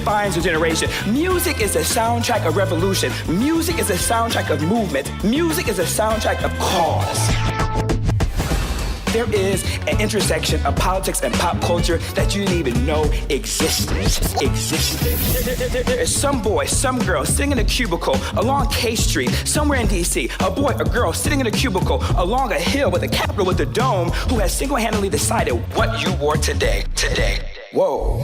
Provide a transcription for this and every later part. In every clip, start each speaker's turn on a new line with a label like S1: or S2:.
S1: defines a generation. Music is a soundtrack of revolution. Music is a soundtrack of movement. Music is a soundtrack of cause. There is an intersection of politics and pop culture that you didn't even know existed. There's some boy, some girl sitting in a cubicle along K Street, somewhere in DC. A boy, a girl sitting in a cubicle along a hill with a Capitol with a dome who has single-handedly decided what you wore today. Whoa.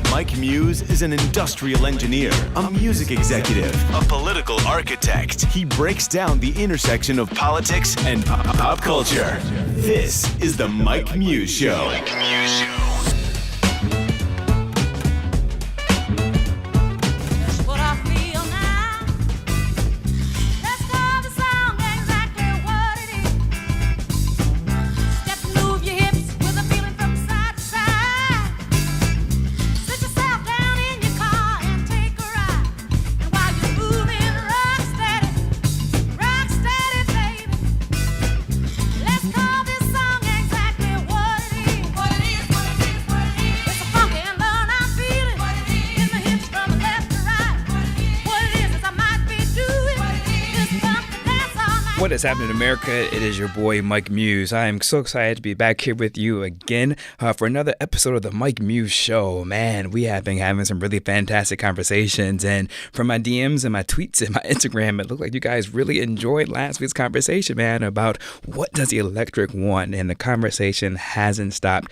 S2: Mike Muse is an industrial engineer, a music executive, a political architect. He breaks down the intersection of politics and pop culture. This is the Mike Muse Show.
S3: What is happening in America? It is your boy Mike Muse. I am so excited to be back here with you again for another episode of the Mike Muse Show. Man, we have been having some really fantastic conversations, and from my DMs and my tweets and my Instagram, it looked like you guys really enjoyed last week's conversation, man, about what does the electric want, and the conversation hasn't stopped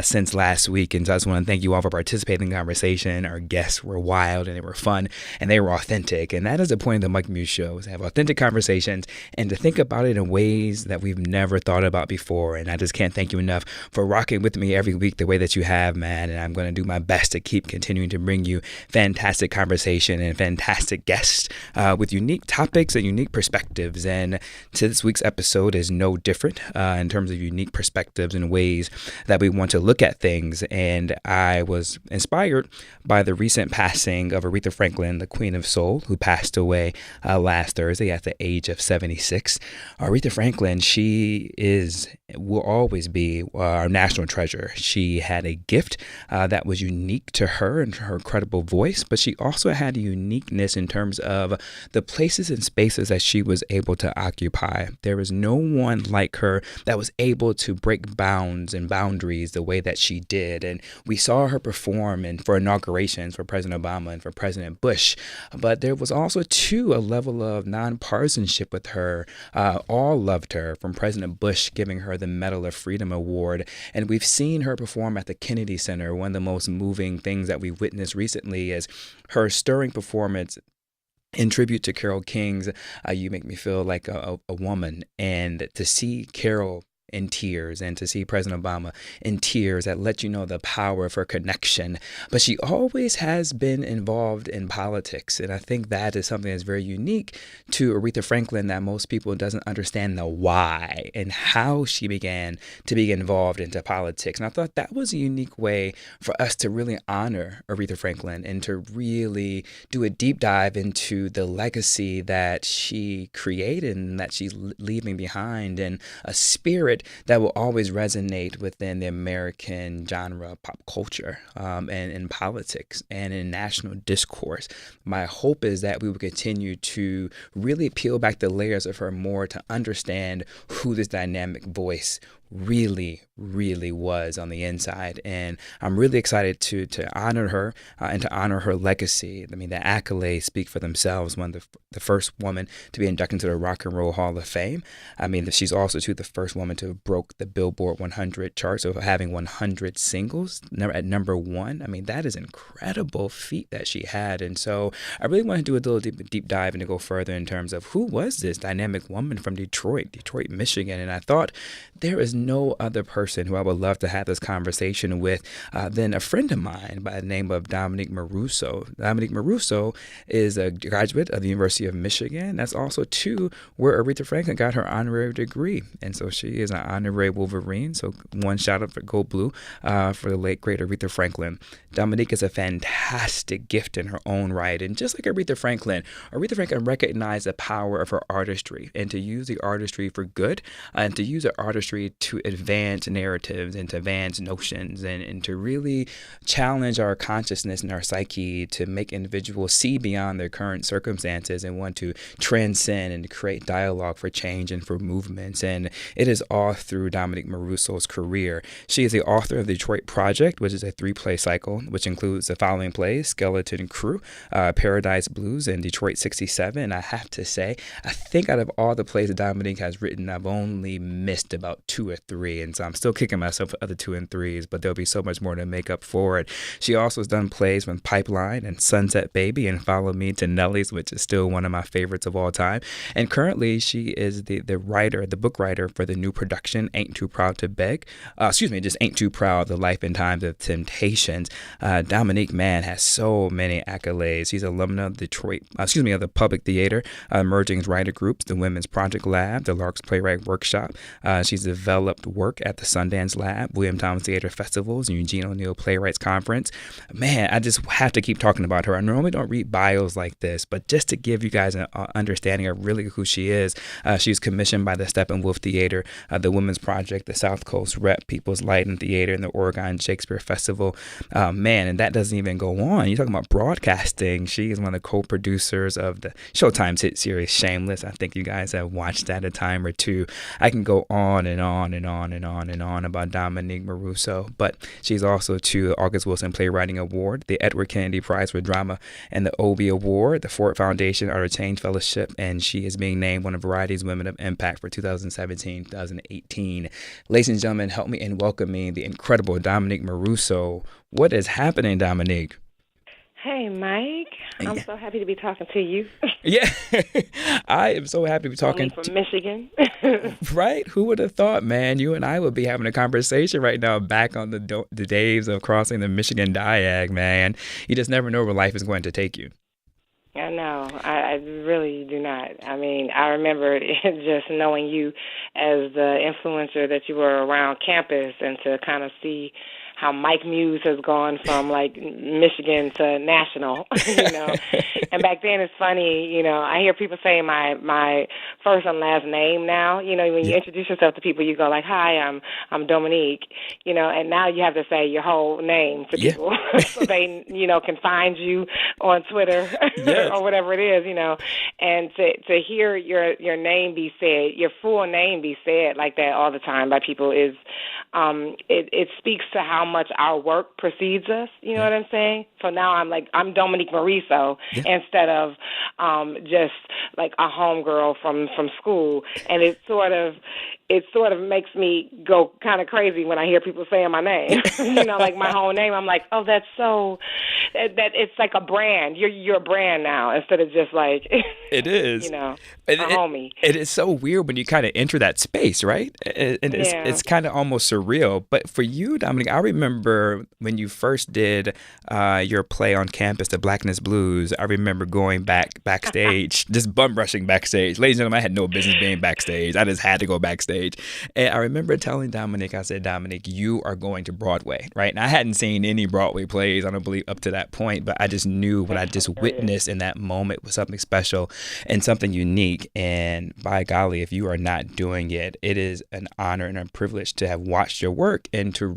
S3: since last week. And so I just want to thank you all for participating in the conversation. Our guests were wild and they were fun and they were authentic, and that is the point of the Mike Muse Show, is to have authentic conversations and to think about it in ways that we've never thought about before. And I just can't thank you enough for rocking with me every week the way that you have, man. And I'm going to do my best to keep continuing to bring you fantastic conversation and fantastic guests with unique topics and unique perspectives. And this week's episode is no different in terms of unique perspectives and ways that we want to look at things. And I was inspired by the recent passing of Aretha Franklin, the Queen of Soul, who passed away last Thursday at the age of 76. Aretha Franklin, will always be our national treasure. She had a gift that was unique to her and her incredible voice, but she also had a uniqueness in terms of the places and spaces that she was able to occupy. There was no one like her that was able to break bounds and boundaries the way that she did. And we saw her perform for inaugurations for President Obama and for President Bush. But there was also, too, a level of nonpartisanship with her. All loved her, from President Bush giving her the Medal of Freedom Award. And we've seen her perform at the Kennedy Center. One of the most moving things that we witnessed recently is her stirring performance in tribute to Carole King's You Make Me Feel Like a Woman. And to see Carole in tears and to see President Obama in tears, that let you know the power of her connection. But she always has been involved in politics, and I think that is something that's very unique to Aretha Franklin, that most people doesn't understand the why and how she began to be involved into politics. And I thought that was a unique way for us to really honor Aretha Franklin and to really do a deep dive into the legacy that she created and that she's leaving behind, and a spirit that will always resonate within the American genre of pop culture and in politics and in national discourse. My hope is that we will continue to really peel back the layers of her more to understand who this dynamic voice really was on the inside. And I'm really excited to honor her and to honor her legacy. I mean, the accolades speak for themselves. One of the first woman to be inducted into the Rock and Roll Hall of Fame. I mean, she's also the first woman to have broke the Billboard 100 chart, so having 100 singles at number one. I mean, that is an incredible feat that she had. And so I really want to do a little deep dive and to go further in terms of who was this dynamic woman from Detroit, Michigan. And I thought there is no other person who I would love to have this conversation with than a friend of mine by the name of Dominique Maruso. Dominique Maruso is a graduate of the University of Michigan. That's also, too, where Aretha Franklin got her honorary degree. And so she is an honorary Wolverine. So one shout out for Go Blue for the late, great Aretha Franklin. Dominique is a fantastic gift in her own right. And just like Aretha Franklin recognized the power of her artistry and to use the artistry for good and to use the artistry to advance narratives and to advance notions and to really challenge our consciousness and our psyche to make individuals see beyond their current circumstances and want to transcend and create dialogue for change and for movements. And it is all through Dominique Moruso's career. She is the author of the Detroit Project, which is a 3-play cycle, which includes the following plays: Skeleton Crew, Paradise Blues, and Detroit 67. And I have to say, I think out of all the plays that Dominique has written, I've only missed about 2 or 3. And so I'm still kicking myself for other 2 and 3s, but there'll be so much more to make up for it. She also has done plays from Pipeline and Sunset Baby and Follow Me to Nelly's, which is still one of my favorites of all time. And currently, she is the book writer for the new production, Ain't Too Proud to Beg. Just Ain't Too Proud, The Life and Times of Temptations. Dominique, man, has so many accolades. She's alumna of of the Public Theater, Emerging Writer Groups, the Women's Project Lab, the Lark's Playwright Workshop. She's developed work at the Sundance Lab, William Thomas Theater Festivals, and Eugene O'Neill Playwrights Conference. Man, I just have to keep talking about her. I normally don't read bios like this, but just to give you guys an understanding of really who she is, she's commissioned by the Steppenwolf Theater, the Women's Project, the South Coast Rep, People's Light and Theater, and the Oregon Shakespeare Festival. Man, and that doesn't even go on. You're talking about broadcasting. She is one of the co-producers of the Showtime's hit series Shameless. I think you guys have watched that a time or two. I can go on and on and on and on and on about Dominique Moruso, but she's also to the August Wilson Playwriting Award, the Edward Kennedy Prize for Drama, and the Obie Award, the Ford Foundation Art of Change Fellowship, and she is being named one of Variety's Women of Impact for 2017-2018. Ladies and gentlemen, help me in welcoming the incredible Dominique Moruso. What is happening, Dominique?
S4: Hey, Mike. I'm so happy to be talking to you.
S3: Yeah, I am so happy to be talking
S4: from Michigan.
S3: Right? Who would have thought, man? You and I would be having a conversation right now back on the days of crossing the Michigan Diag, man. You just never know where life is going to take you.
S4: I know. I really do not. I mean, I remember just knowing you as the influencer that you were around campus, and to kind of see how Mike Muse has gone from like Michigan to national, And back then it's funny, I hear people say my first and last name now. When you introduce yourself to people, you go like, "Hi, I'm Dominique," and now you have to say your whole name to people so they can find you on Twitter or whatever it is, and to hear your name be said, your full name be said like that all the time by people is it speaks to how much our work precedes us, you know what I'm saying? So now I'm Dominique Moruso instead of just like a homegirl from school, and it sort of makes me go kind of crazy when I hear people saying my name, like my whole name. I'm like, oh, that's so that it's like a brand. You're a brand now instead of just like
S3: it is,
S4: a homie.
S3: It is so weird when you kind of enter that space, right? It's kind of almost surreal. But for you, Dominique, I remember when you first did your play on campus, the Blackness Blues. I remember going backstage, just bum rushing backstage. Ladies and gentlemen, I had no business being backstage. I just had to go backstage. And I remember telling Dominique, I said, Dominique, you are going to Broadway, right? And I hadn't seen any Broadway plays, I don't believe, up to that point, but I just knew what I just witnessed in that moment was something special and something unique. And by golly, if you are not doing it, it is an honor and a privilege to have watched your work and to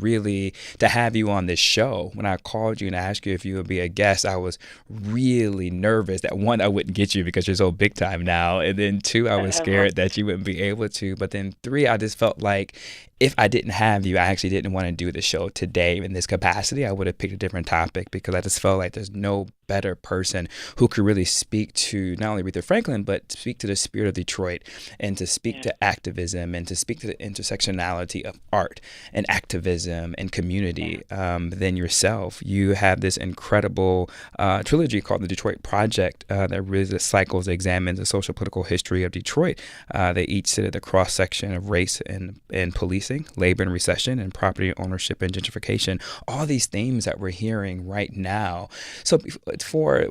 S3: have you on this show. When I called you and asked you if you would be a guest, I was really nervous that one, I wouldn't get you because you're so big time now. And then two, I was scared that you wouldn't be able to. But then three, I just felt like if I didn't have you, I actually didn't want to do the show today in this capacity. I would have picked a different topic because I just felt like there's no better person who could really speak to not only Aretha Franklin, but speak to the spirit of Detroit and to speak to activism and to speak to the intersectionality of art and activism and community than yourself. You have this incredible trilogy called the Detroit Project that really cycles, examines the social political history of Detroit. They each sit at the cross section of race and policing, labor and recession, and property ownership and gentrification. All these themes that we're hearing right now. So for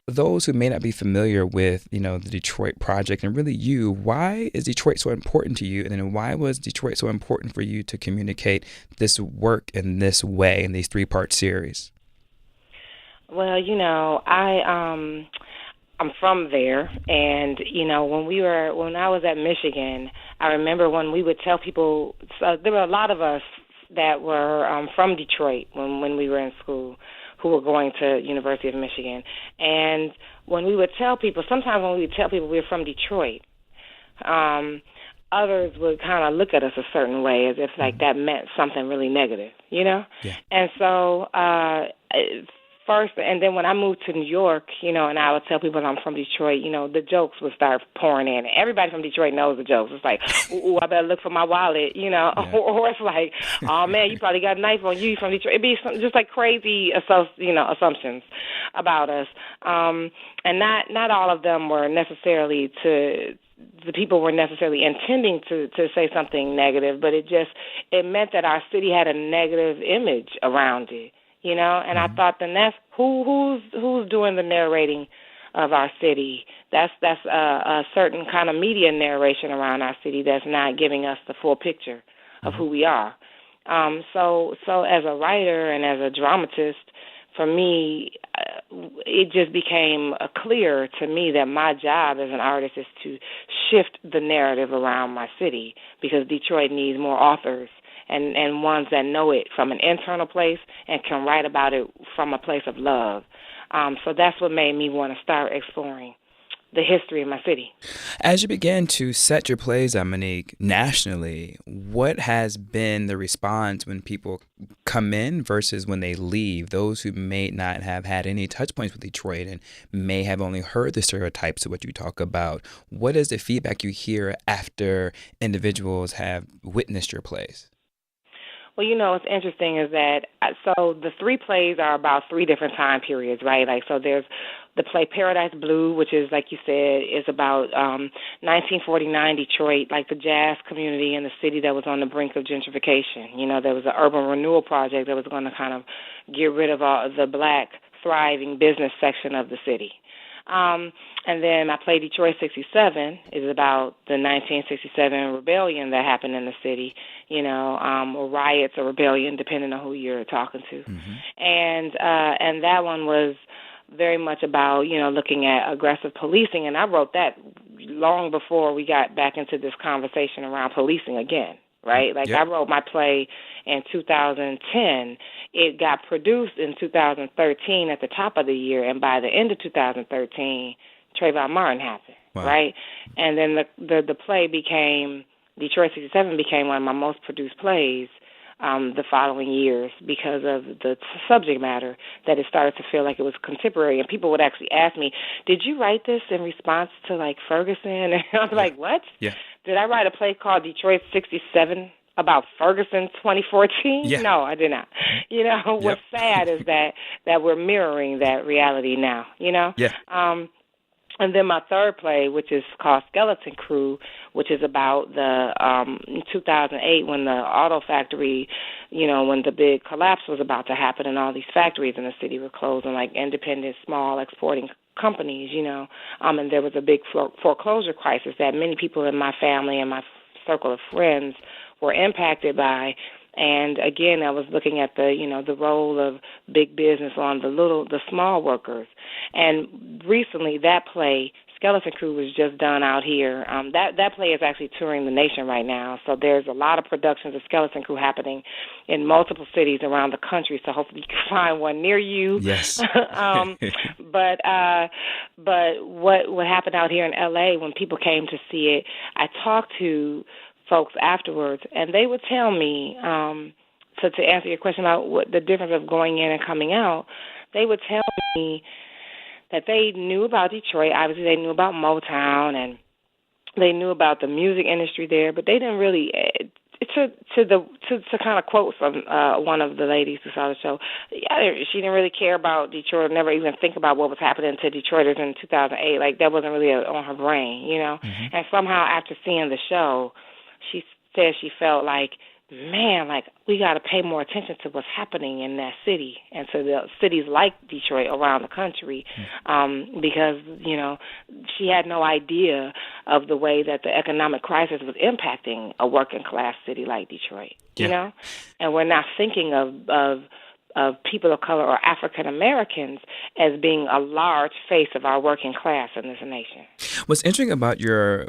S3: those who may not be familiar with, the Detroit Project and really you, why is Detroit so important to you? And then why was Detroit so important for you to communicate this work in this way in these 3-part series?
S4: Well, I'm from there, and when I was at Michigan, I remember when we would tell people, so there were a lot of us that were from Detroit when we were in school who were going to University of Michigan. And when we would tell people, sometimes when we would tell people we were from Detroit, others would kind of look at us a certain way as if like that meant something really negative, you know?
S3: Yeah.
S4: And so first, and then when I moved to New York, you know, and I would tell people I'm from Detroit, you know, the jokes would start pouring in. Everybody from Detroit knows the jokes. It's like, ooh, I better look for my wallet, you know, or it's like, oh man, you probably got a knife on you, you from Detroit. It'd be just like crazy, assumptions about us. And not all of them were necessarily the people were necessarily intending to say something negative, but it meant that our city had a negative image around it. You know, and I thought, then that's who's doing the narrating of our city. That's a certain kind of media narration around our city that's not giving us the full picture of who we are. So as a writer and as a dramatist, for me, it just became clear to me that my job as an artist is to shift the narrative around my city, because Detroit needs more authors and ones that know it from an internal place and can write about it from a place of love. So that's what made me want to start exploring the history of my city.
S3: As you began to set your plays, Monique, nationally, what has been the response when people come in versus when they leave? Those who may not have had any touch points with Detroit and may have only heard the stereotypes of what you talk about. What is the feedback you hear after individuals have witnessed your plays?
S4: Well, you know, what's interesting is that, so the three plays are about three different time periods, right? Like, so there's the play Paradise Blue, which is, like you said, is about 1949 Detroit, like the jazz community in the city that was on the brink of gentrification. You know, there was an urban renewal project that was going to kind of get rid of all the black thriving business section of the city. And then my play Detroit 67 is about the 1967 rebellion that happened in the city, you know, or riots or rebellion, depending on who you're talking to. Mm-hmm. And that one was very much about, you know, looking at aggressive policing. And I wrote that long before we got back into this conversation around policing again. Right? Like, I wrote my play in 2010. It got produced in 2013 at the top of the year, and by the end of 2013, Trayvon Martin happened, right? And then the play became, Detroit 67 became one of my most produced plays the following years because of the subject matter, that it started to feel like it was contemporary. And people would actually ask me, did you write this in response to, like, Ferguson? And I was like, what? Yeah. Did I write a play called Detroit 67 about Ferguson 2014? Yeah. No, I did not. You know, what's sad is that we're mirroring that reality now, you know? Yeah. And then my third play, which is called Skeleton Crew, which is about the 2008 when the auto factory, you know, when the big collapse was about to happen and all these factories in the city were closing, like independent, small exporting companies, you know, and there was a big foreclosure crisis that many people in my family and my circle of friends were impacted by. And again, I was looking at the, you know, the role of big business on the small workers. And recently, that play, Skeleton Crew, was just done out here. That play is actually touring the nation right now. So there's a lot of productions of Skeleton Crew happening in multiple cities around the country. So hopefully you can find one near you. Yes. But what happened out here in L.A. when people came to see it, I talked to folks afterwards, and they would tell me, to answer your question about what the difference of going in and coming out, they would tell me that they knew about Detroit. Obviously, they knew about Motown, and they knew about the music industry there, but they didn't really, to kind of quote from one of the ladies who saw the show, she didn't really care about Detroit, never even think about what was happening to Detroiters in 2008. Like, that wasn't really on her brain, you know? Mm-hmm. And somehow after seeing the show, she said she felt like, man, like, we got to pay more attention to what's happening in that city and to the cities like Detroit around the country, because, you know, she had no idea of the way that the economic crisis was impacting a working class city like Detroit, you know? And we're not thinking of of people of color or African Americans as being a large face of our working class in this nation.
S3: What's interesting about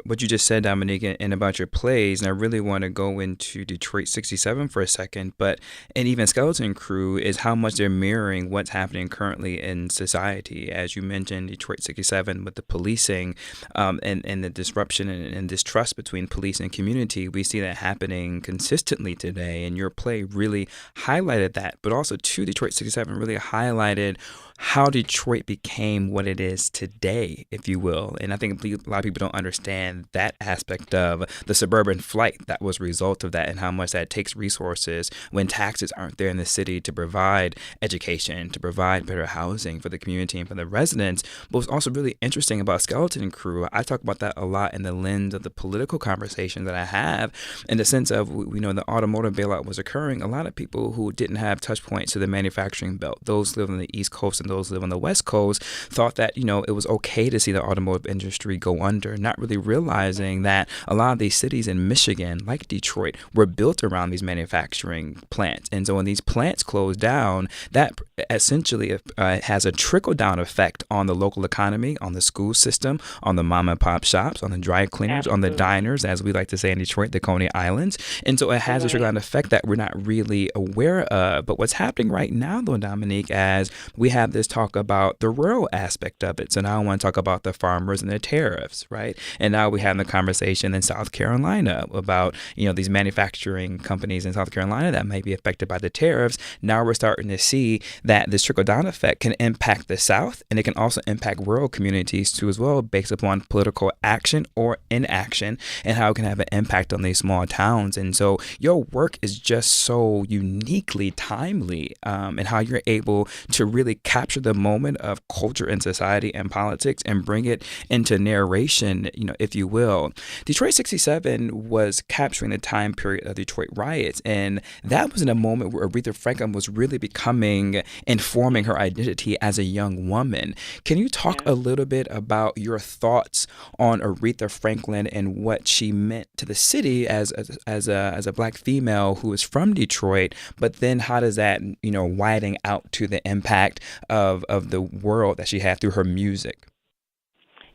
S3: what you just said, Dominique, and about your plays, and I really want to go into Detroit 67 for a second, and even Skeleton Crew, is how much they're mirroring what's happening currently in society. As you mentioned, Detroit 67 with the policing and the disruption and distrust between police and community, we see that happening consistently today, and your play really highlighted that, but also too, Detroit 67 really highlighted how Detroit became what it is today, if you will. And I think a lot of people don't understand that aspect of the suburban flight that was a result of that, and how much that takes resources when taxes aren't there in the city to provide education, to provide better housing for the community and for the residents. But what's also really interesting about Skeleton Crew, I talk about that a lot in the lens of the political conversation that I have, in the sense of, we know the automotive bailout was occurring. A lot of people who didn't have touch points to the manufacturing belt, those live on the East Coast and those live on the West Coast, thought that, it was okay to see the automotive industry go under, not really realizing that a lot of these cities in Michigan, like Detroit, were built around these manufacturing plants. And so when these plants close down, that essentially has a trickle-down effect on the local economy, on the school system, on the mom and pop shops, on the dry cleaners, on the diners, as we like to say in Detroit, the Coney Islands. And so it has a trickle-down effect that we're not really aware of. But what's happening right now, though, Dominique, as we have this talk about the rural aspect of it. So now I want to talk about the farmers and their tariffs, right? And now we have the conversation in South Carolina about, these manufacturing companies in South Carolina that may be affected by the tariffs. Now we're starting to see that this trickle-down effect can impact the South, and it can also impact rural communities too as well, based upon political action or inaction, and how it can have an impact on these small towns. And so your work is just so uniquely timely, and how you're able to really capture the moment of culture and society and politics and bring it into narration, if you will. Detroit 67 was capturing the time period of Detroit riots, and that was in a moment where Aretha Franklin was really becoming and forming her identity as a young woman. Can you talk a little bit about your thoughts on Aretha Franklin and what she meant to the city as a Black female who is from Detroit, but then how does that, widen out to the impact of the world that she had through her music?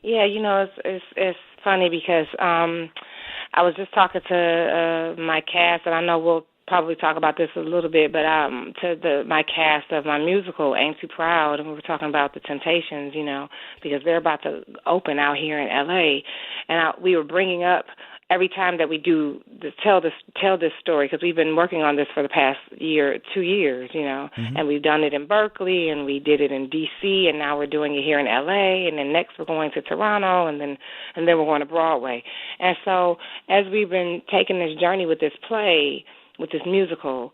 S4: Yeah, it's funny because I was just talking to my cast, and I know we'll probably talk about this a little bit, but my cast of my musical, Ain't Too Proud, and we were talking about the Temptations, because they're about to open out here in L.A., and we were bringing up every time that we tell this story, because we've been working on this for the past 2 years, and we've done it in Berkeley, and we did it in D.C., and now we're doing it here in L.A., and then next we're going to Toronto, and then we're going to Broadway. And so as we've been taking this journey with this play, with this musical,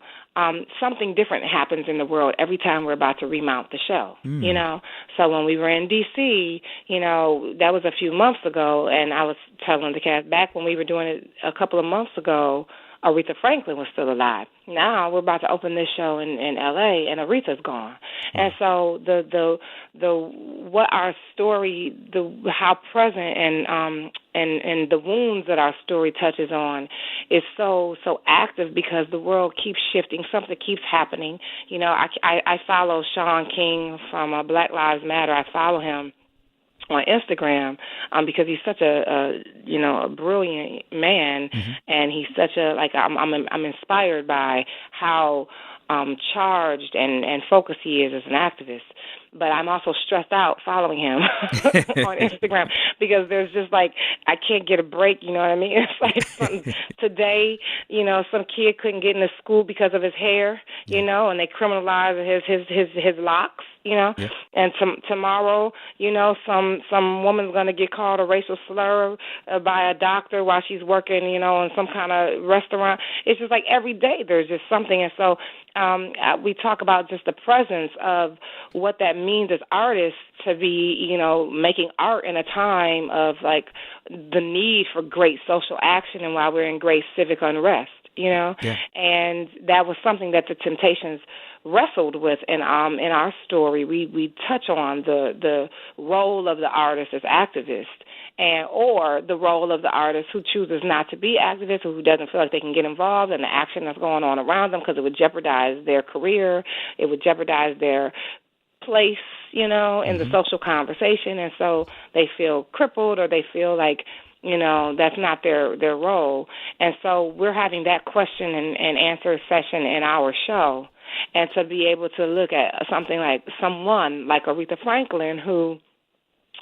S4: something different happens in the world every time we're about to remount the show, So when we were in D.C., that was a few months ago, and I was telling the cast, back when we were doing it a couple of months ago, Aretha Franklin was still alive. Now we're about to open this show in L.A. and Aretha's gone. And so what our story, how present and the wounds that our story touches on is so active, because the world keeps shifting. Something keeps happening. I follow Sean King from Black Lives Matter. I follow him on Instagram because he's such a brilliant man, and he's such I'm inspired by how charged and focused he is as an activist. But I'm also stressed out following him on Instagram, because there's just I can't get a break, you know what I mean? It's like today, some kid couldn't get into school because of his hair, and they criminalize his locks, and tomorrow, some woman's going to get called a racial slur by a doctor while she's working, in some kind of restaurant. It's just every day there's just something. And so we talk about just the presence of what that means as artists to be, making art in a time of the need for great social action and while we're in great civic unrest, And that was something that the Temptations wrestled with in our story. We touch on the role of the artist as activist, and or the role of the artist who chooses not to be activist, or who doesn't feel like they can get involved in the action that's going on around them because it would jeopardize their career, it would jeopardize their place, in the social conversation, and so they feel crippled, or they feel like that's not their role. And so we're having that question and answer session in our show. And to be able to look at something like someone like Aretha Franklin, who,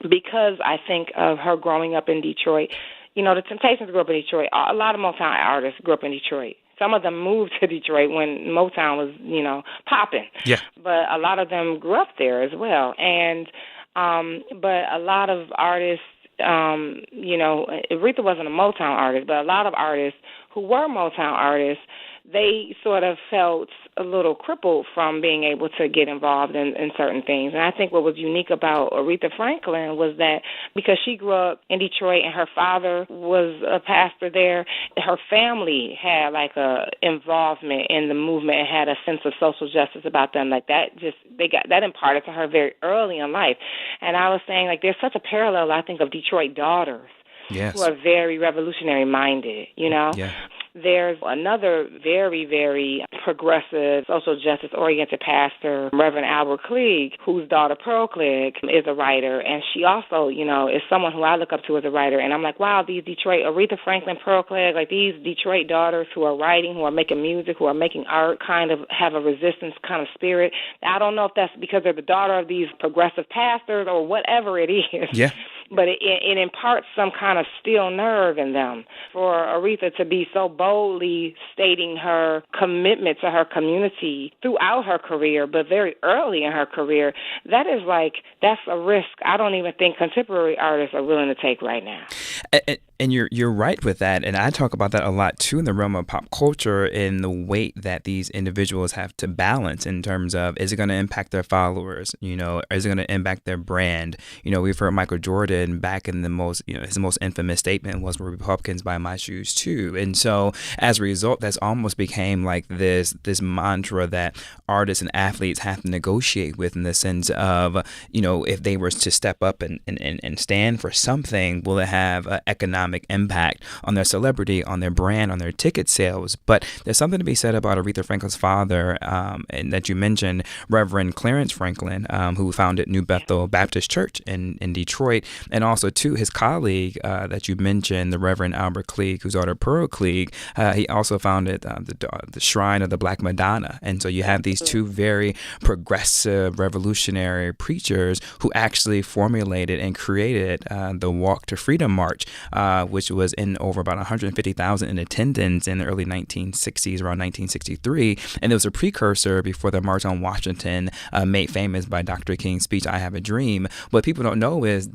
S4: because I think of her growing up in Detroit, the Temptations grew up in Detroit. A lot of Motown artists grew up in Detroit. Some of them moved to Detroit when Motown was, popping.
S3: Yeah.
S4: But a lot of them grew up there as well. And but a lot of artists, Aretha wasn't a Motown artist, but a lot of artists who were Motown artists, they sort of felt a little crippled from being able to get involved in certain things. And I think what was unique about Aretha Franklin was that because she grew up in Detroit and her father was a pastor there, her family had like a involvement in the movement and had a sense of social justice about them. Like they got that imparted to her very early in life. And I was saying, like, there's such a parallel, I think, of Detroit daughters.
S3: Yes.
S4: Who are very revolutionary minded,
S3: Yeah.
S4: There's another very, very progressive, social justice-oriented pastor, Reverend Albert Cleage, whose daughter Pearl Cleage is a writer, and she also, is someone who I look up to as a writer. And I'm like, wow, these Aretha Franklin, Pearl Cleage, like these Detroit daughters who are writing, who are making music, who are making art, kind of have a resistance kind of spirit. I don't know if that's because they're the daughter of these progressive pastors or whatever it is.
S3: Yeah.
S4: But it imparts some kind of steel nerve in them. For Aretha to be so boldly stating her commitment to her community throughout her career, but very early in her career, that's a risk I don't even think contemporary artists are willing to take right now.
S3: And you're right with that, and I talk about that a lot too in the realm of pop culture, in the weight that these individuals have to balance in terms of, is it going to impact their followers? Is it going to impact their brand? We've heard Michael Jordan back in his most infamous statement was, "We're Republicans, buy my shoes too." And so as a result, that's almost became like this mantra that artists and athletes have to negotiate with, in the sense of, if they were to step up and stand for something, will it have an economic impact on their celebrity, on their brand, on their ticket sales? But there's something to be said about Aretha Franklin's father, and that you mentioned, Reverend Clarence Franklin, who founded New Bethel Baptist Church in Detroit, and also too his colleague that you mentioned, the Reverend Albert Cleage, whose daughter Pearl Cleage, he also founded the Shrine of the Black Madonna. And so you have these two very progressive, revolutionary preachers who actually formulated and created the Walk to Freedom March, which was in over about 150,000 in attendance in the early 1960s, around 1963. And it was a precursor before the March on Washington, made famous by Dr. King's speech, "I Have a Dream." What people don't know is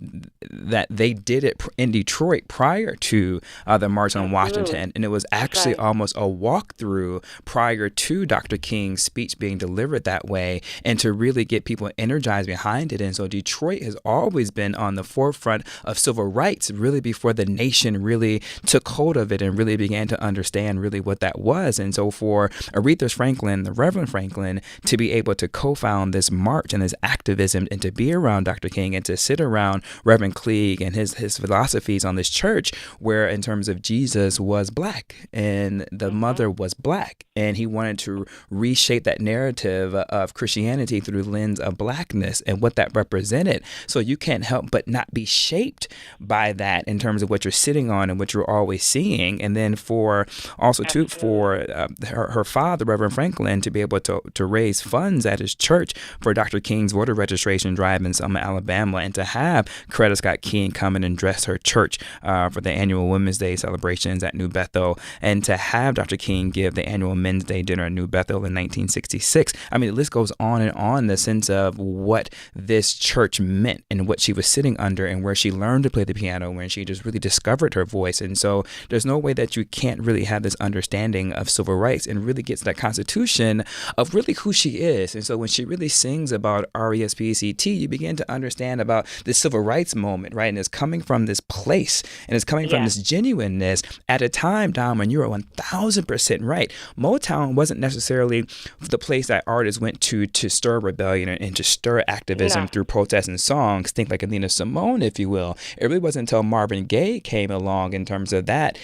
S3: that they did it in Detroit prior to the March on Washington. And it was actually almost a walkthrough prior to Dr. King's speech being delivered that way, and to really get people energized behind it. And so Detroit has always been on the forefront of civil rights, really before the nation really took hold of it and really began to understand really what that was. And so for Aretha Franklin, the Reverend Franklin, to be able to co-found this march and this activism, and to be around Dr. King, and to sit around Reverend Cleage and his philosophies on this church, where in terms of Jesus was black and the mother was black, and he wanted to reshape that narrative of Christianity through the lens of blackness and what that represented. So you can't help but not be shaped by that in terms of what you're sitting on and what you're always seeing. And then for also too, for her father, Reverend Franklin, to be able to raise funds at his church for Dr. King's voter registration drive in Selma, Alabama, and to have Coretta Scott King come in and dress her church for the annual Women's Day celebrations at New Bethel, and to have Dr. King give the annual Men's Day dinner at New Bethel in 1966. I mean, the list goes on and on, the sense of what this church meant and what she was sitting under, and where she learned to play the piano, when she just really discovered discovered her voice. And so there's no way that you can't really have this understanding of civil rights and really get to that constitution of really who she is. And so when she really sings about R-E-S-P-E-C-T, you begin to understand about the civil rights moment, right? And it's coming from this place, and it's coming from this genuineness at a time, Dom, when you are 1,000% right. Motown wasn't necessarily the place that artists went to stir rebellion and to stir activism through protests and songs. Think like Nina Simone, if you will. It really wasn't until Marvin Gaye came along in terms of that,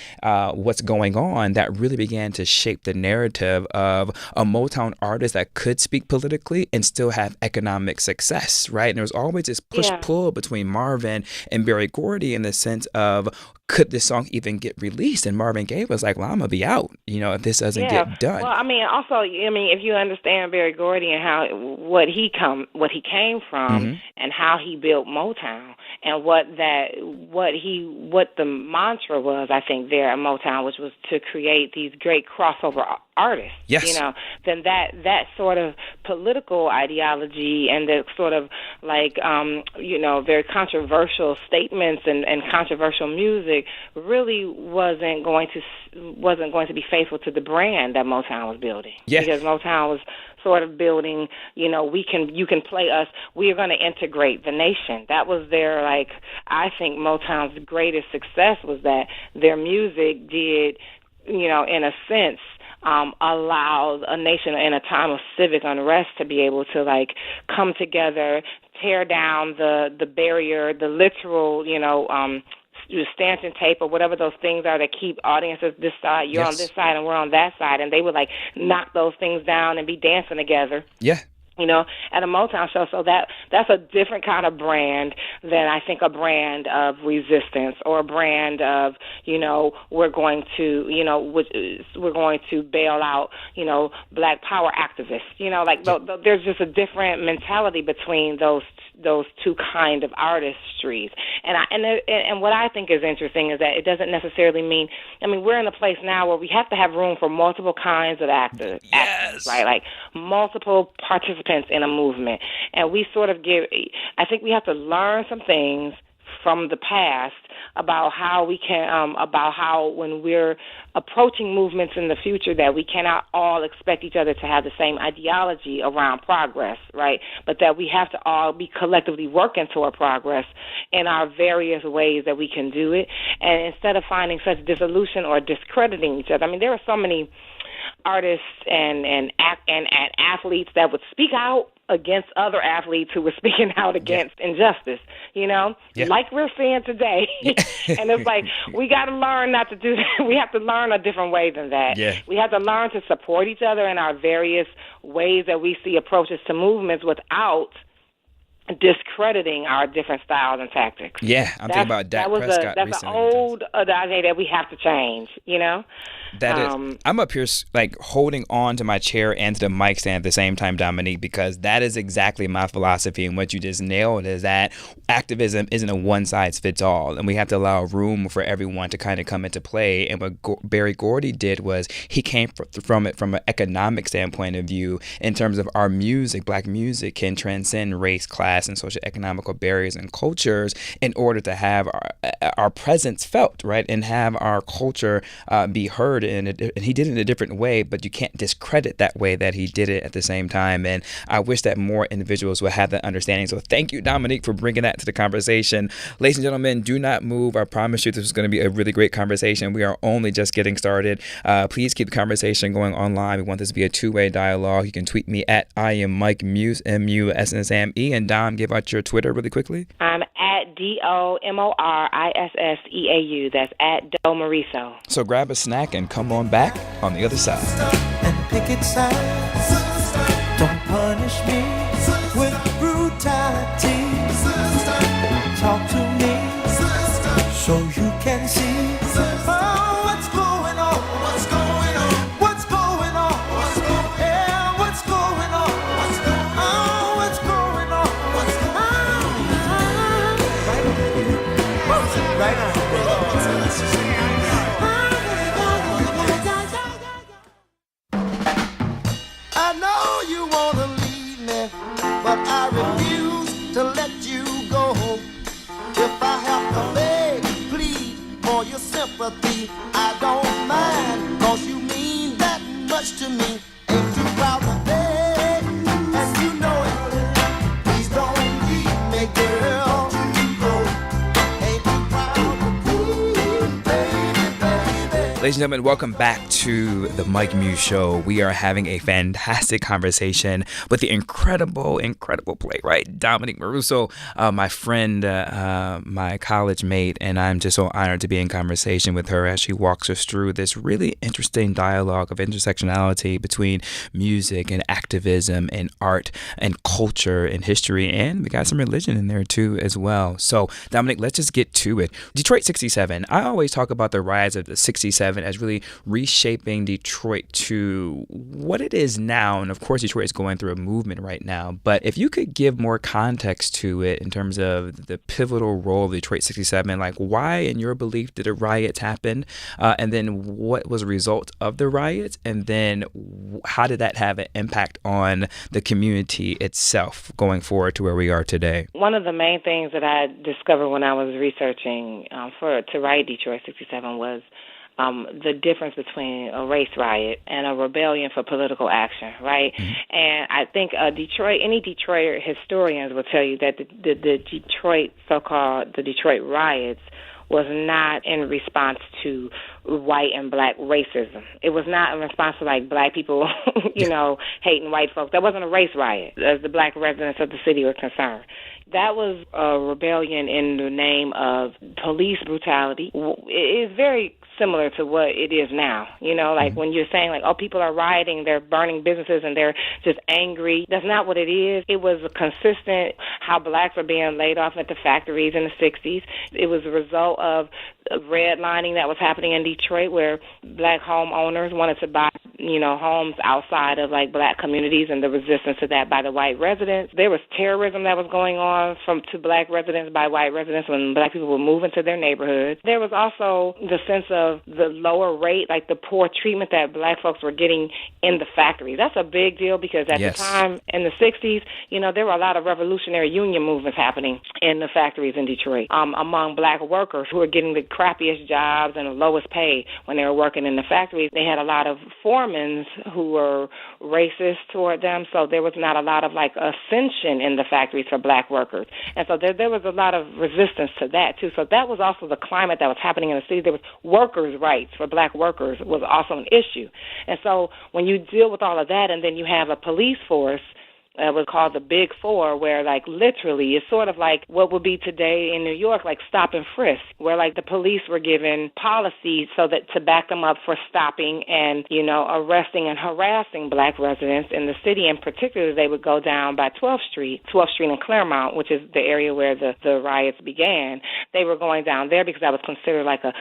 S3: what's going on, that really began to shape the narrative of a Motown artist that could speak politically and still have economic success, right? And there was always this push-pull between Marvin and Berry Gordy in the sense of, could this song even get released? And Marvin Gaye was like, well, I'm going to be out, if this doesn't get done.
S4: Well, if you understand Berry Gordy and what he came from and how he built Motown and what the mantra was, I think, there at Motown, which was to create these great crossover artists, then that sort of political ideology and the sort of very controversial statements and controversial music really wasn't going to be faithful to the brand that Motown was building. Because Motown was sort of building, you can play us, we are going to integrate the nation. That was I think Motown's greatest success was that their music did, in a sense, allow a nation in a time of civic unrest to be able to come together, tear down the barrier, the literal, stanchion tape or whatever those things are that keep audiences this side, you're on this side and we're on that side, and they would knock those things down and be dancing together. At a Motown show. So that's a different kind of brand than I think a brand of resistance or a brand of, we're going to bail out, Black Power activists. There's just a different mentality between those two kind of artistries. And what I think is interesting is that it doesn't necessarily mean, we're in a place now where we have to have room for multiple kinds of actors, right? Multiple participants in a movement. And we sort of I think we have to learn some things from the past about how we can, about how when we're approaching movements in the future that we cannot all expect each other to have the same ideology around progress, right? But that we have to all be collectively working toward progress in our various ways that we can do it. And instead of finding such dissolution or discrediting each other, there are so many artists and athletes that would speak out against other athletes who were speaking out against injustice, like we're seeing today. And it's we got to learn not to do that. We have to learn a different way than that. We have to learn to support each other in our various ways that we see approaches to movements without discrediting our different styles and tactics.
S3: I'm thinking about Dak Prescott recently.
S4: That's an old idea that we have to change,
S3: That is, I'm up here holding on to my chair and to the mic stand at the same time, Dominique, because that is exactly my philosophy, and what you just nailed is that activism isn't a one-size-fits-all, and we have to allow room for everyone to kind of come into play. And what Berry Gordy did was he came from it from an economic standpoint of view in terms of our music. Black music can transcend race, class, and social economical barriers and cultures in order to have our presence felt, right, and have our culture be heard. And he did it in a different way, but you can't discredit that way that he did it at the same time. And I wish that more individuals would have that understanding. So thank you, Dominique, for bringing that to the conversation. Ladies and gentlemen, do not move. I promise you this is going to be a really great conversation. We are only just getting started. Please keep the conversation going online. We want this to be a two-way dialogue. You can tweet me at I am Mike Muse, MUSSME. And Dom, give out your Twitter really quickly. I'm at DOMORISSEAU. That's at Domoriso. So grab a snack and come on back on the other side.
S5: And pick its sides. Don't punish me with brutality. Talk to me so you can see what's going on. What's going on? What's going on? What's going on? Yeah, what's going on? What's going on? What's going on? What's going on? Right on. I know you wanna leave me, but I refuse to let you go. If I have to beg, plead, for your sympathy. I don't mind, 'cause you mean that much to me. Ain't too proud to beg, and you know it. Please don't leave me, girl. Ain't too proud to please, baby.
S3: Ladies and gentlemen, welcome back to the Mike Muse Show. We are having a fantastic conversation with the incredible playwright Dominique Maruso, my friend, my college mate, and I'm just so honored to be in conversation with her as she walks us through this really interesting dialogue of intersectionality between music and activism and art and culture and history, and we got some religion in there too as well. So, Dominique, let's just get to it. Detroit 67. I always talk about the rise of the 67 as really reshaping Detroit to what it is now. And of course, Detroit is going through a movement right now. But if you could give more context to it in terms of the pivotal role of Detroit 67, like why, in your belief, did the riots happen? And then what was a result of the riots? And then how did that have an impact on the community itself going forward to where we are today?
S4: One of the main things that I discovered when I was researching to write Detroit 67 was the difference between a race riot and a rebellion for political action, right? Mm-hmm. And I think any Detroit historians will tell you that the Detroit, so-called the Detroit riots, was not in response to white and black racism. It was not in response to, like, black people, hating white folks. That wasn't a race riot, as the black residents of the city were concerned. That was a rebellion in the name of police brutality. It is very similar to what it is now. When you're saying, like, oh, people are rioting, they're burning businesses, and they're just angry. That's not what it is. It was a consistent how blacks were being laid off at the factories in the 60s. It was a result of redlining that was happening in Detroit, where black homeowners wanted to buy, homes outside of, like, black communities, and the resistance to that by the white residents. There was terrorism that was going on to black residents by white residents when black people were moving to their neighborhoods. There was also the sense of the lower rate, like the poor treatment that black folks were getting in the factories. That's a big deal because at the time in the 60s, there were a lot of revolutionary union movements happening in the factories in Detroit among black workers who were getting the crappiest jobs and the lowest pay when they were working in the factories. They had a lot of foremen who were racist toward them, so there was not a lot of, like, ascension in the factories for black workers. And so there was a lot of resistance to that, too. So that was also the climate that was happening in the city. There was workers' rights for black workers was also an issue. And so when you deal with all of that, and then you have a police force was called the Big Four, where, like, literally it's sort of like what would be today in New York, like stop and frisk, where, like, the police were given policies so that to back them up for stopping and, arresting and harassing black residents in the city. In particular, they would go down by 12th Street in Claremont, which is the area where the riots began. They were going down there because that was considered like a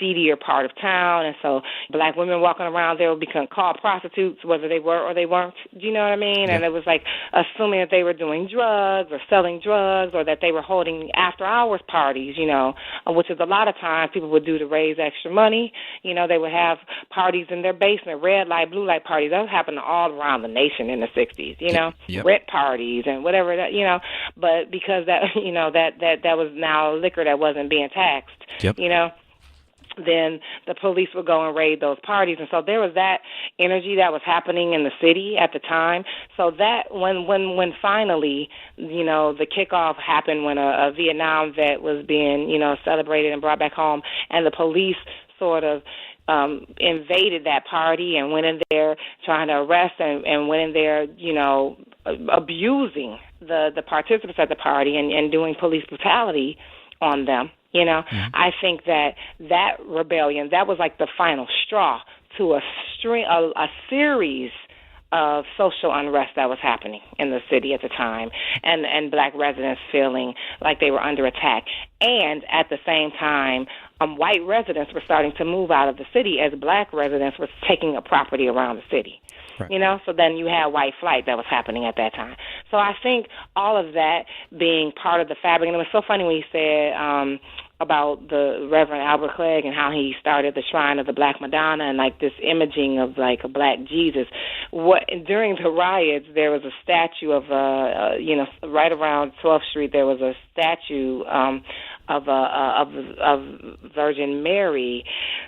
S4: seedier part of town, and so black women walking around there would become called prostitutes, whether they were or they weren't. Do you know what I mean? Yeah. And it was like assuming that they were doing drugs or selling drugs, or that they were holding after-hours parties, which is a lot of times people would do to raise extra money. They would have parties in their basement, red light, blue light parties. That happened all around the nation in the 60s,
S3: Yep.
S4: rent parties and whatever that, but because that, that was now liquor that wasn't being taxed,
S3: yep.
S4: Then the police would go and raid those parties. And so there was that energy that was happening in the city at the time. So that when finally, the kickoff happened when a Vietnam vet was being, celebrated and brought back home, and the police sort of invaded that party and went in there trying to arrest and went in there, abusing the participants at the party and doing police brutality on them. Mm-hmm. I think that rebellion, that was like the final straw to a series of social unrest that was happening in the city at the time, and black residents feeling like they were under attack. And at the same time, white residents were starting to move out of the city as black residents were taking up property around the city. Right. So then you had white flight that was happening at that time. So I think all of that being part of the fabric, and it was so funny when you said about the Reverend Albert Clegg and how he started the Shrine of the Black Madonna and, like, this imaging of, like, a black Jesus. During the riots, there was a statue of, right around 12th Street, there was a statue of Virgin Mary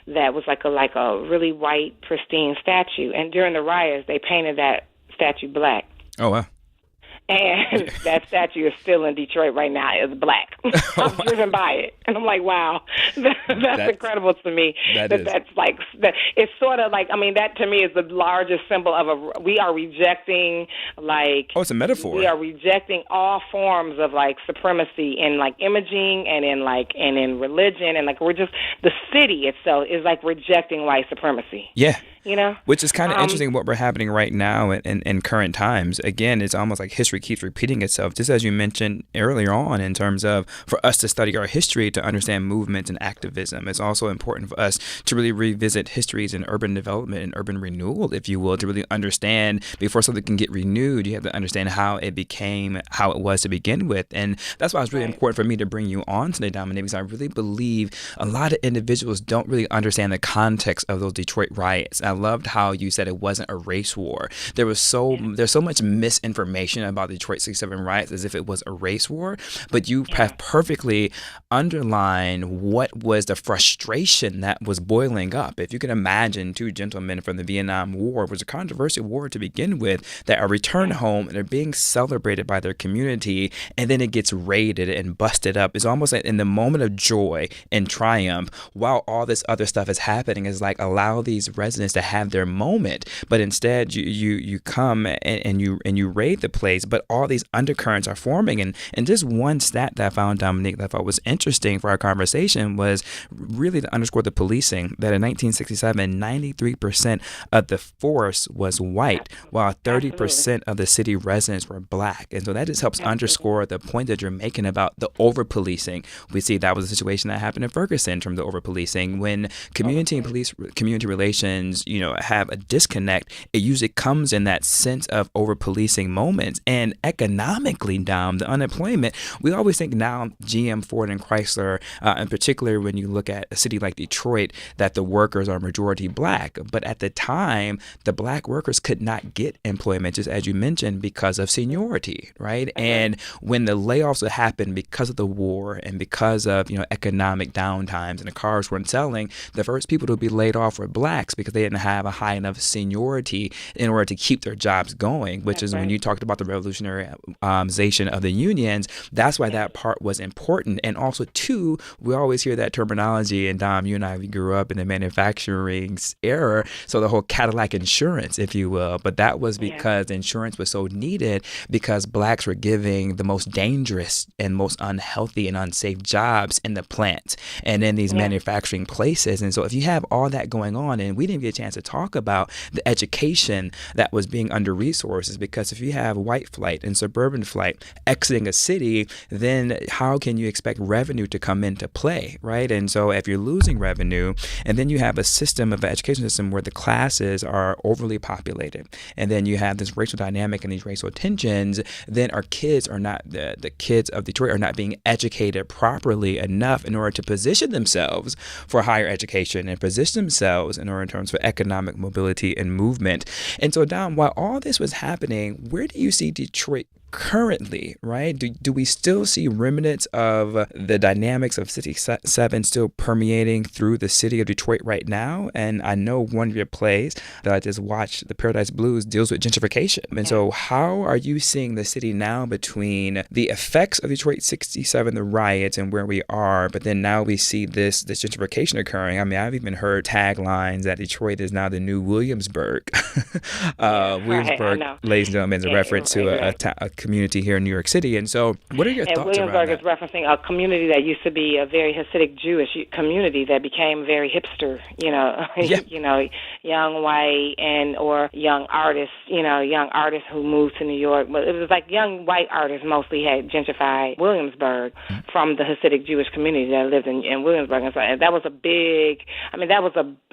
S4: that was like a really white, pristine statue. And during the riots, they painted that statue black.
S3: Oh, wow.
S4: And that statue is still in Detroit right now. It's black. I'm driven by it, and I'm like, wow, that's incredible to me. That's like that. It's sort of like, I mean, that to me is the largest symbol of we are rejecting like.
S3: Oh, it's a metaphor.
S4: We are rejecting all forms of like supremacy in like imaging and in religion, and like we're just, the city itself is like rejecting white supremacy.
S3: Yeah.
S4: You know,
S3: which is kind of interesting what we're happening right now in current times. Again, it's almost like history keeps repeating itself, just as you mentioned earlier on, in terms of for us to study our history to understand movements and activism. It's also important for us to really revisit histories in urban development and urban renewal, if you will, to really understand before something can get renewed, you have to understand how it became how it was to begin with. And that's why it's really important for me to bring you on today, Dominique, because I really believe a lot of individuals don't really understand the context of those Detroit riots. I loved how you said it wasn't a race war. There's so much misinformation about the Detroit 67 riots as if it was a race war, but you have perfectly underlined what was the frustration that was boiling up. If you can imagine two gentlemen from the Vietnam War, was a controversial war to begin with, that are returned home and are being celebrated by their community, and then it gets raided and busted up. It's almost like in the moment of joy and triumph, while all this other stuff is happening, is like allow these residents to have their moment, but instead you come and you raid the place, but all these undercurrents are forming. And just one stat that I found, Dominique, that I thought was interesting for our conversation was really to underscore the policing, that in 1967, 93% of the force was white, while 30% of the city residents were black. And so that just helps underscore the point that you're making about the over-policing. We see that was a situation that happened in Ferguson in terms of over-policing. When community and community relations, have a disconnect, it usually comes in that sense of over-policing moments. And economically, Dom, the unemployment, we always think now GM, Ford, and Chrysler, in particular when you look at a city like Detroit, that the workers are majority black. But at the time, the black workers could not get employment, just as you mentioned, because of seniority, right? And when the layoffs would happen because of the war and because of, economic downtimes and the cars weren't selling, the first people to be laid off were blacks because they didn't have a high enough seniority in order to keep their jobs going, which is when you talked about the revolutionaryization of the unions. That's why that part was important. And also, too, we always hear that terminology, and Dom, you and I, we grew up in the manufacturing era, so the whole Cadillac insurance, if you will, but that was because insurance was so needed because blacks were giving the most dangerous and most unhealthy and unsafe jobs in the plants and in these manufacturing places. And so if you have all that going on, and we didn't get a chance to talk about the education that was being under-resourced, because if you have white flight and suburban flight exiting a city, then how can you expect revenue to come into play, right? And so if you're losing revenue, and then you have a system of an education system where the classes are overly populated, and then you have this racial dynamic and these racial tensions, then our kids are not, the kids of Detroit are not being educated properly enough in order to position themselves for higher education and position themselves in order in terms of economic mobility and movement. And so, Dom, while all this was happening, where do you see Detroit currently, right? Do we still see remnants of the dynamics of 67 still permeating through the city of Detroit right now? And I know one of your plays that I just watched, The Paradise Blues, deals with gentrification. And so how are you seeing the city now between the effects of Detroit 67, the riots, and where we are, but then now we see this gentrification occurring? I mean, I've even heard taglines that Detroit is now the new Williamsburg. Williamsburg, ladies and gentlemen, is a reference to a community here in New York City. And so what are your thoughts around that?
S4: Williamsburg is referencing a community that used to be a very Hasidic Jewish community that became very hipster, young white or young artists, young artists who moved to New York. But it was like young white artists mostly had gentrified Williamsburg from the Hasidic Jewish community that lived in Williamsburg. And so that was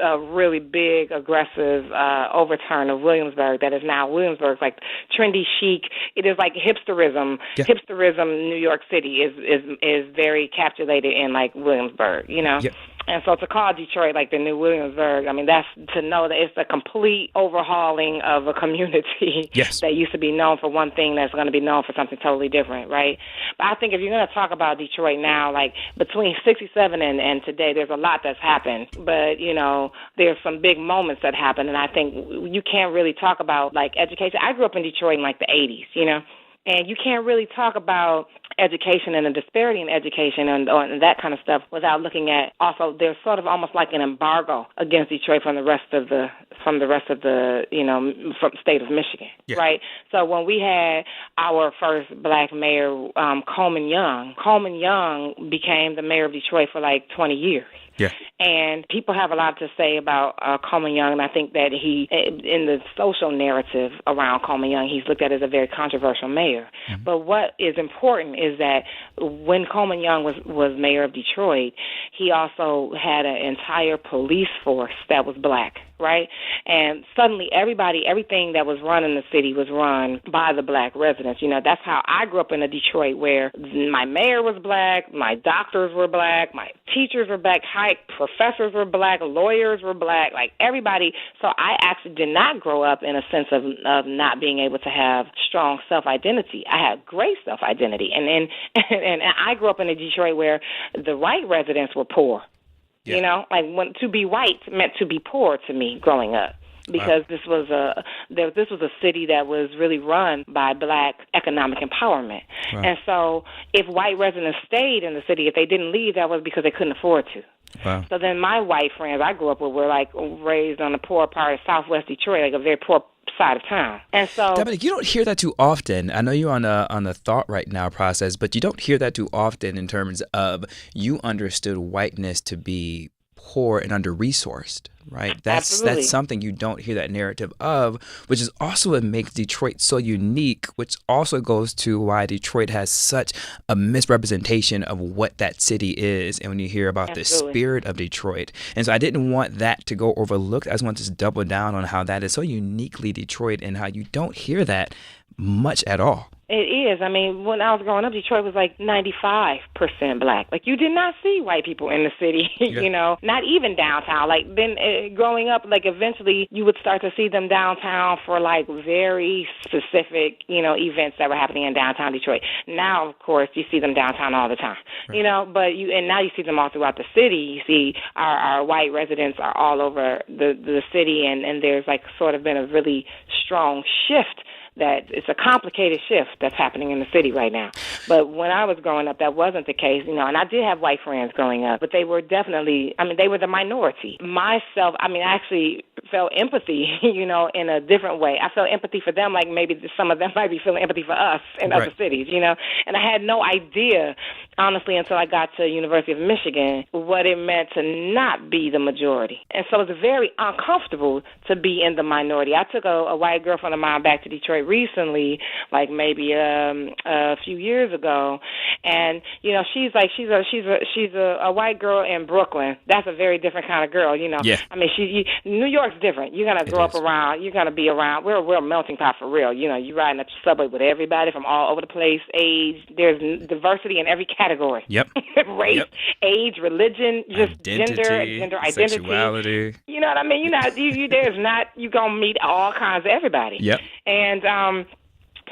S4: a really big, aggressive overturn of Williamsburg that is now Williamsburg, like trendy chic. It is like hipsterism.
S3: Yeah.
S4: Hipsterism, New York City is very capitulated in like Williamsburg, you know.
S3: Yeah.
S4: And so to call Detroit like the new Williamsburg, I mean, that's to know that it's a complete overhauling of a community
S3: Yes.
S4: that used to be known for one thing that's going to be known for something totally different, right? But I think if you're going to talk about Detroit now, like between 67 and today, there's a lot that's happened. But, you know, there's some big moments that happened, and I think you can't really talk about, like, education. I grew up in Detroit in, like, the 80s, you know? And you can't really talk about education and the disparity in education and that kind of stuff without looking at also there's sort of almost like an embargo against Detroit from the rest of the you know, from state of Michigan,
S3: yeah.
S4: right? So when we had our first black mayor, Coleman Young became the mayor of Detroit for like 20 years.
S3: Yeah.
S4: And people have a lot to say about Coleman Young, and I think that he, in the social narrative around Coleman Young, he's looked at as a very controversial mayor. Mm-hmm. But what is important is that when Coleman Young was mayor of Detroit, he also had an entire police force that was black, right? And suddenly everything that was run in the city was run by the black residents. You know, that's how I grew up in Detroit, where my mayor was black, my doctors were black, my teachers were black, professors were black, lawyers were black, like everybody. So I actually did not grow up in a sense of not being able to have strong self-identity. I had great self-identity. And I grew up in a Detroit where the white residents were poor. Yeah. You know, like to be white meant to be poor to me growing up. Because this was a city that was really run by black economic empowerment. Wow. And so if white residents stayed in the city, if they didn't leave, that was because they couldn't afford to.
S3: Wow.
S4: So then my white friends I grew up with were like raised on the poor part of Southwest Detroit, like a very poor side of town. And so
S3: Dominic, you don't hear that too often. I know you're on a thought right now process, but you don't hear that too often in terms of you understood whiteness to be poor and under-resourced, right? That's something you don't hear that narrative of, which is also what makes Detroit so unique, which also goes to why Detroit has such a misrepresentation of what that city is. And when you hear about the spirit of Detroit. And so I didn't want that to go overlooked. I just want to just double down on how that is so uniquely Detroit and how you don't hear that much at all.
S4: It is. I mean, when I was growing up, Detroit was like 95% black. Like, you did not see white people in the city, yeah. You know, not even downtown. Like, then growing up, like, eventually you would start to see them downtown for, like, very specific, you know, events that were happening in downtown Detroit. Now, of course, you see them downtown all the time, right. You know, and now you see them all throughout the city. You see our white residents are all over the city, and there's, like, sort of been a really strong shift. That it's a complicated shift that's happening in the city right now. But when I was growing up, that wasn't the case, you know, and I did have white friends growing up, but they were definitely, I mean, they were the minority. Myself, I mean, I actually felt empathy, you know, in a different way. I felt empathy for them like maybe some of them might be feeling empathy for us in other cities, you know, and I had no idea, honestly, until I got to University of Michigan, what it meant to not be the majority. And so it was very uncomfortable to be in the minority. I took a white girlfriend of mine back to Detroit recently, like maybe a few years ago, and you know she's a white girl in Brooklyn. That's a very different kind of girl, you know. Yeah. I mean, New York's different. You're gonna grow up around. You're gonna be around. We're a melting pot for real. You know, you're riding up the subway with everybody from all over the place. Age, there's diversity in every category.
S3: Yep.
S4: Race, age, religion, just gender identity,
S3: sexuality.
S4: You know what I mean? You know, you gonna meet all kinds of everybody.
S3: Yep.
S4: And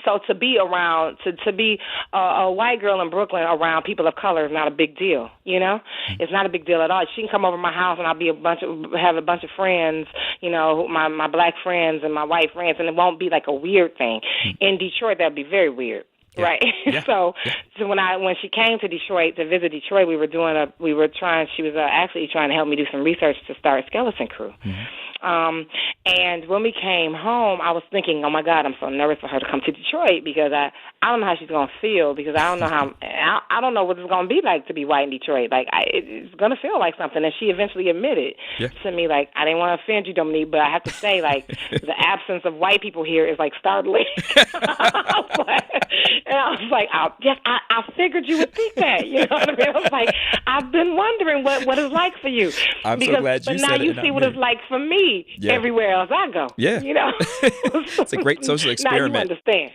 S4: so to be around, to be a white girl in Brooklyn around people of color is not a big deal, you know? It's not a big deal at all. She can come over to my house and I'll have a bunch of friends, you know, my black friends and my white friends, and it won't be like a weird thing. In Detroit, that'd be very weird. Yeah. Right. Yeah. So when she came to Detroit to visit Detroit, she was actually trying to help me do some research to start Skeleton Crew. Mm-hmm. And when we came home, I was thinking, oh my God, I'm so nervous for her to come to Detroit because I don't know how she's going to feel, because I don't know what it's going to be like to be white in Detroit. Like, it's going to feel like something. And she eventually admitted to me, like, I didn't want to offend you, Dominique, but I have to say, like, the absence of white people here is like startling. And I was like, I figured you would think that. You know what I mean? I was like, I've been wondering what it's like for you.
S3: I'm so glad you said it.
S4: But now you see what it's like for me. be everywhere else I go.
S3: Yeah. It's a great social experiment.
S4: Now you understand.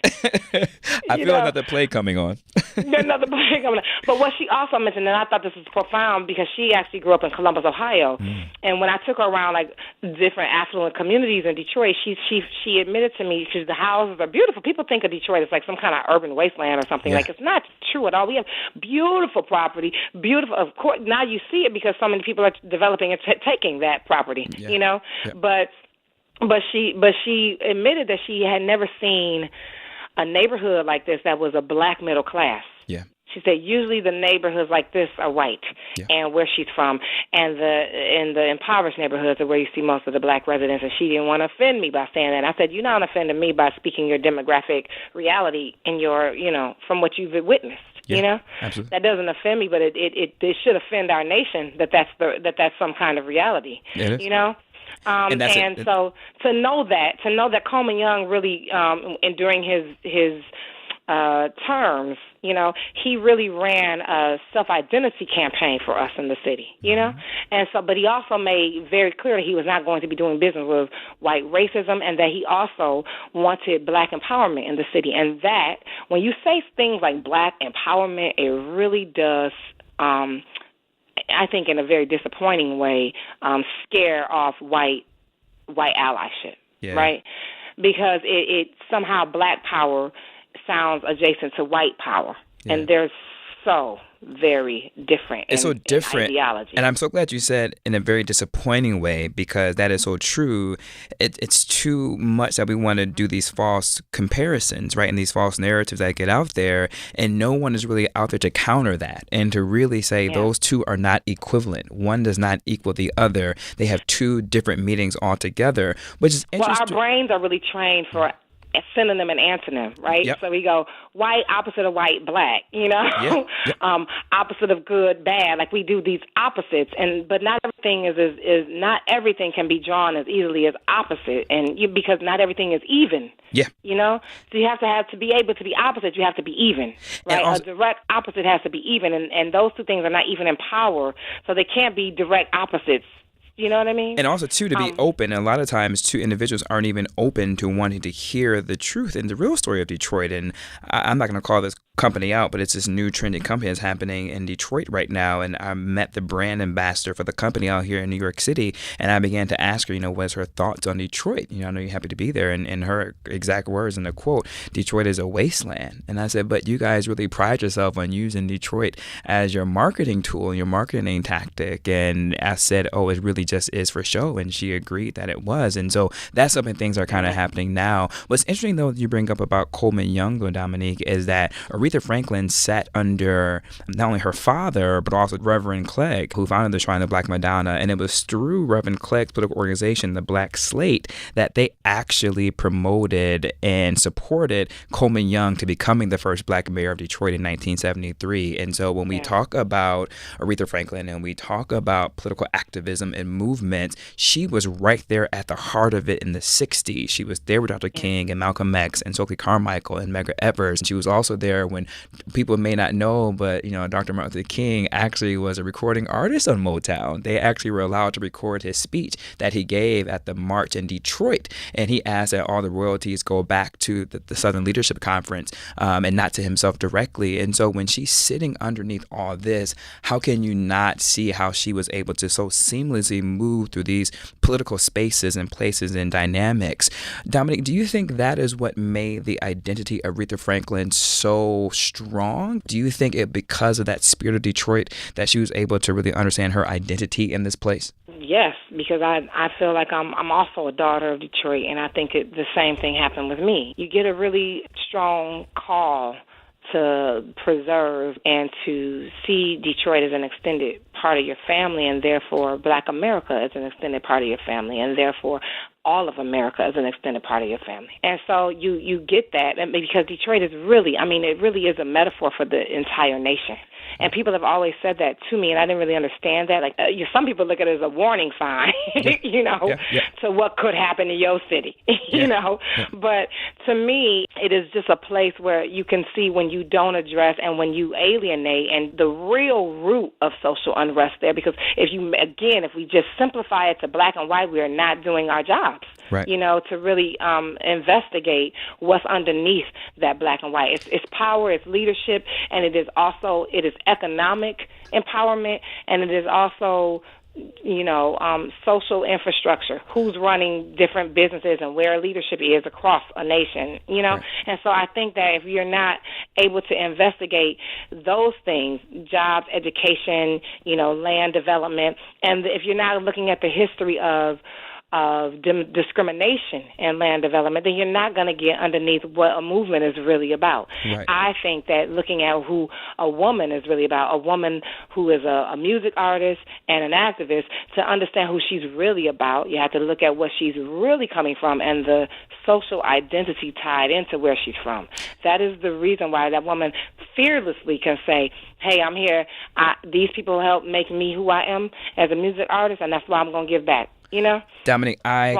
S3: I feel another play coming on.
S4: Another play coming on. But what she also mentioned, and I thought this was profound, because she actually grew up in Columbus, Ohio. And when I took her around like different affluent communities in Detroit, she admitted to me, the houses are beautiful. People think of Detroit as like some kind of urban wasteland or something. Like, it's not true at all. We have beautiful property, beautiful. Of course, now you see it because so many people are developing and taking that property. But she admitted that she had never seen a neighborhood like this that was a black middle class.
S3: Yeah.
S4: She said usually the neighborhoods like this are white, and where she's from, and the impoverished neighborhoods are where you see most of the black residents. And she didn't want to offend me by saying that. I said, you're not offending me by speaking your demographic reality in your, from what you've witnessed.
S3: Absolutely.
S4: That doesn't offend me, but it should offend our nation that's some kind of reality.
S3: It is.
S4: So to know that Coleman Young really, and during his terms, he really ran a self-identity campaign for us in the city, and so, but he also made very clear that he was not going to be doing business with white racism, and that he also wanted black empowerment in the city, and that when you say things like black empowerment, it really does, I think in a very disappointing way, scare off white allyship, right? Because it somehow black power sounds adjacent to white power, and they're so very different.
S3: It's so different.
S4: Ideology.
S3: And I'm so glad you said in a very disappointing way, because that is so true. It's too much that we want to do these false comparisons, right? And these false narratives that get out there, and no one is really out there to counter that and to really say those two are not equivalent. One does not equal the other. They have two different meanings altogether, which is interesting.
S4: Well, our brains are really trained for a synonym and antonym, right?
S3: Yep.
S4: So we go white, opposite of white, black, opposite of good, bad. Like we do these opposites, but not everything is not everything can be drawn as easily as opposite, because not everything is even.
S3: Yeah.
S4: So you have to be able to be opposite. You have to be even, right? Also, a direct opposite has to be even, and those two things are not even in power, so they can't be direct opposites. You know what I mean?
S3: And also, too, to be open. And a lot of times, too, individuals aren't even open to wanting to hear the truth and the real story of Detroit. And I'm not going to call this company out, but it's this new trending company that's happening in Detroit right now. And I met the brand ambassador for the company out here in New York City, and I began to ask her, what's her thoughts on Detroit? I know you're happy to be there. And her exact words in the quote, Detroit is a wasteland. And I said, but you guys really pride yourself on using Detroit as your marketing tool and your marketing tactic. And I said, oh, it really just is for show. And she agreed that it was. And so that's something things are kind of happening now. What's interesting, though, that you bring up about Coleman Young, though, Dominique, is that Aretha Franklin sat under not only her father, but also Reverend Clegg, who founded the Shrine of Black Madonna. And it was through Reverend Clegg's political organization, the Black Slate, that they actually promoted and supported Coleman Young to becoming the first black mayor of Detroit in 1973. And so when we talk about Aretha Franklin and we talk about political activism and movements, she was right there at the heart of it in the 60s. She was there with Dr. King and Malcolm X and Stokely Carmichael and Medgar Evers. And she was also there when people may not know, but Dr. Martin Luther King actually was a recording artist on Motown. They actually were allowed to record his speech that he gave at the march in Detroit, and he asked that all the royalties go back to the Southern Leadership Conference and not to himself directly. And so when she's sitting underneath all this, how can you not see how she was able to so seamlessly move through these political spaces and places and dynamics? Dominique, do you think that is what made the identity of Aretha Franklin so strong? Do you think it because of that spirit of Detroit that she was able to really understand her identity in this place?
S4: Yes, because I feel like I'm also a daughter of Detroit, and I think the same thing happened with me. You get a really strong call to preserve and to see Detroit as an extended part of your family, and therefore Black America as an extended part of your family, and therefore all of America as an extended part of your family. And so you get that, and because Detroit is really, it really is a metaphor for the entire nation. And people have always said that to me, and I didn't really understand that. Like, some people look at it as a warning sign, to what could happen in your city, But to me, it is just a place where you can see when you don't address and when you alienate and the real root of social unrest there. Because if we just simplify it to black and white, we are not doing our jobs.
S3: Right.
S4: To really investigate what's underneath that black and white. It's power, it's leadership, and it is economic empowerment, and it is also social infrastructure, who's running different businesses and where leadership is across a nation, Right. And so I think that if you're not able to investigate those things, jobs, education, land development, and if you're not looking at the history of discrimination and land development, then you're not going to get underneath what a movement is really about.
S3: Right.
S4: I think that looking at who a woman is really about, a woman who is a music artist and an activist, to understand who she's really about, you have to look at what she's really coming from and the social identity tied into where she's from. That is the reason why that woman fearlessly can say, hey, I'm here. These people helped make me who I am as a music artist, and that's why I'm going to give back.
S3: Dominique, I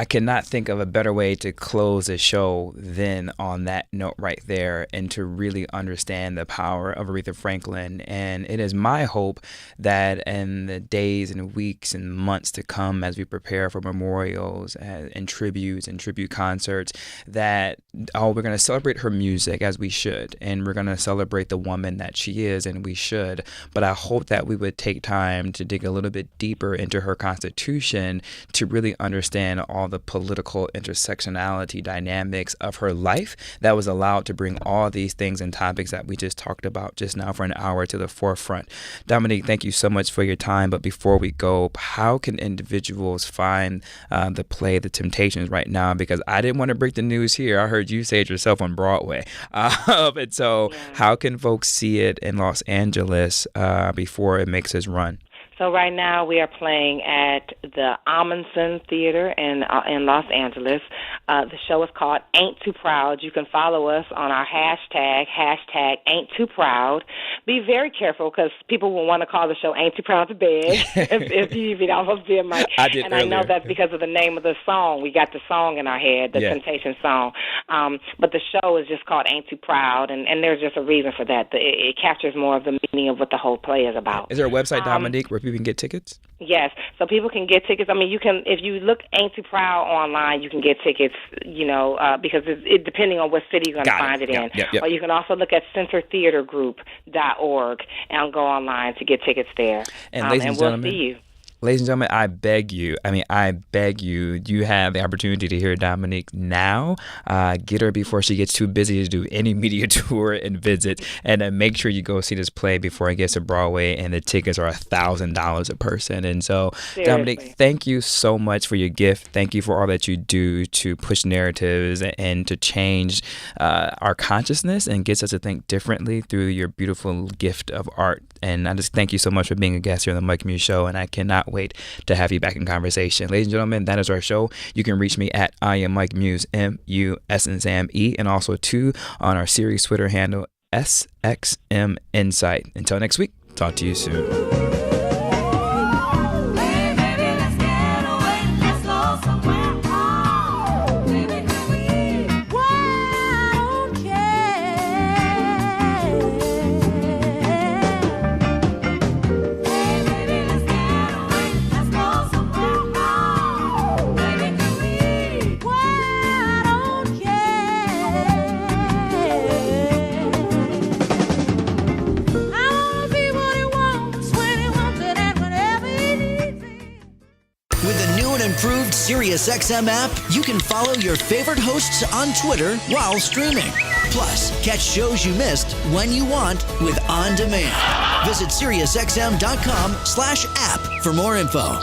S3: cannot think of a better way to close a show than on that note right there, and to really understand the power of Aretha Franklin. And it is my hope that in the days and weeks and months to come, as we prepare for memorials and tribute concerts, that we're going to celebrate her music, as we should, and we're going to celebrate the woman that she is, and we should. But I hope that we would take time to dig a little bit deeper into her constitution to really understand all the political intersectionality dynamics of her life that was allowed to bring all these things and topics that we just talked about just now for an hour to the forefront. Dominique, thank you so much for your time. But before we go, how can individuals find the play The Temptations right now? Because I didn't want to break the news here. I heard you say it yourself on Broadway. And so how can folks see it in Los Angeles before it makes its run?
S4: So right now we are playing at the Amundsen Theater in Los Angeles. The show is called Ain't Too Proud. You can follow us on our hashtag Ain't Too Proud. Be very careful, because people will want to call the show Ain't Too Proud to Beg if you almost did, Mike.
S3: I did
S4: and
S3: earlier.
S4: I know that's because of the name of the song. We got the song in our head, the Temptation song. But the show is just called Ain't Too Proud, and there's just a reason for that. It captures more of the meaning of what the whole play is about.
S3: Is there a website, Dominique, where people can get tickets?
S4: Yes, so people can get tickets. I mean, you can, if you look Ain't Too Proud online, you can get tickets, because it depending on what city you're going to find it in.
S3: Yep.
S4: Or you can also look at centertheatergroup.org and go online to get tickets there.
S3: And ladies and gentlemen,
S4: we'll see you.
S3: Ladies and gentlemen, I beg you, you have the opportunity to hear Dominique now. Get her before she gets too busy to do any media tour and visit, and then make sure you go see this play before it gets to Broadway, and the tickets are $1,000 a person. And so, seriously, Dominique, thank you so much for your gift. Thank you for all that you do to push narratives and to change our consciousness and gets us to think differently through your beautiful gift of art. And I just thank you so much for being a guest here on the Mike Muse Show, and I cannot wait to have you back in conversation. Ladies and gentlemen, that is our show. You can reach me at I am Mike Muse, M-U-S-N-S-A-M-E, and also too on our series Twitter handle, SXM Insight. Until next week, talk to you soon.
S6: Improved SiriusXM app, you can follow your favorite hosts on Twitter while streaming. Plus, catch shows you missed when you want with On Demand. Visit SiriusXM.com/app for more info.